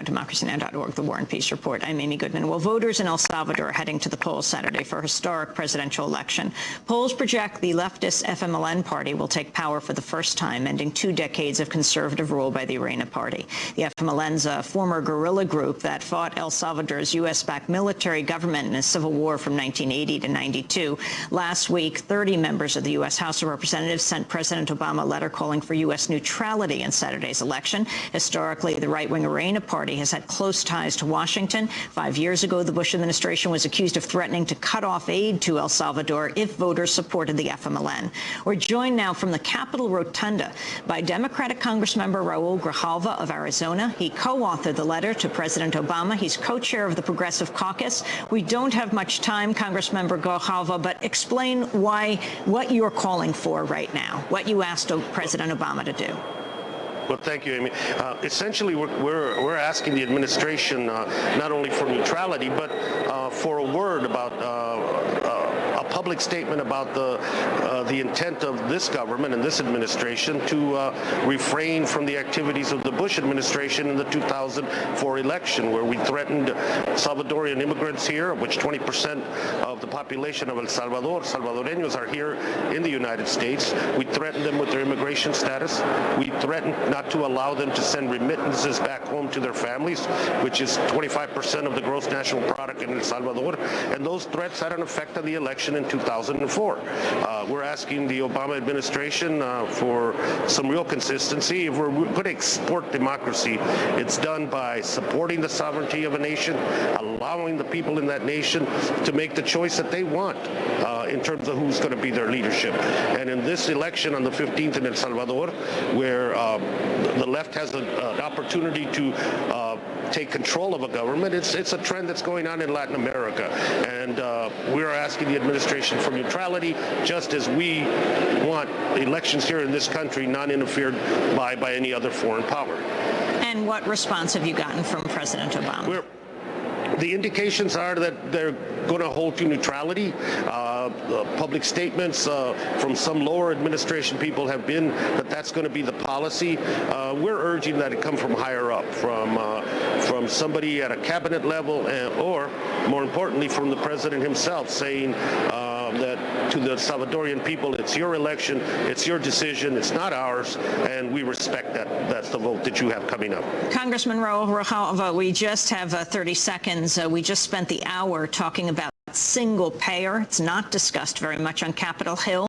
democracynow.org, the War and Peace Report. I'm Amy Goodman. Well, voters in El Salvador are heading to the polls Saturday for a historic presidential election. Polls project the leftist FMLN party will take power for the first time, ending 2 decades of conservative rule by the Arena Party. The FMLN's a former guerrilla group that fought El Salvador's U.S.-backed military government in a civil war from 1980 to 92. Last week, 30 members of the U.S. House of Representatives sent President Obama a letter calling for U.S. neutrality in Saturday's election. Historically, the right-wing Arena Party has had close ties to Washington. 5 years ago, the Bush administration was accused of threatening to cut off aid to El Salvador if voters supported the FMLN. We're joined now from the Capitol Rotunda by Democratic Congressmember Raul Grijalva of Arizona. He co-authored the letter to President Obama. He's co-chair of the Progressive Caucus. We don't have much time, Congressmember Grijalva, but explain what you're calling for right now, what you asked President Obama to do. Well, thank you, Amy. Essentially, we're asking the administration not only for neutrality, but for a word about a public statement about the intent of this government and this administration to refrain from the activities of the Bush administration in the 2004 election, where we threatened Salvadorian immigrants here, of which 20% of the population of El Salvador, Salvadoreños, are here in the United States. We threatened them with their immigration status. We threatened not to allow them to send remittances back home to their families, which is 25% of the gross national product in El Salvador. And those threats had an effect on the election in 2004. We're asking the Obama administration for some real consistency. If we're going to export democracy, it's done by supporting the sovereignty of a nation, allowing the people in that nation to make the choice that they want in terms of who's going to be their leadership. And in this election on the 15th in El Salvador, where the left has an opportunity to take control of a government, it's a trend that's going on in Latin America. And we're asking the administration for neutrality, just as we want elections here in this country not interfered by any other foreign power. And what response have you gotten from President Obama? The indications are that they're going to hold to neutrality. Public statements from some lower administration people have been that that's going to be the policy. We're urging that it come from higher up, from somebody at a cabinet level, or more importantly, from the president himself, saying that to the Salvadorian people, it's your election, it's your decision, it's not ours, and we respect that. That's the vote that you have coming up. Congressman Raul Grijalva, we just have 30 seconds. We just spent the hour talking about single payer. It's not discussed very much on Capitol Hill.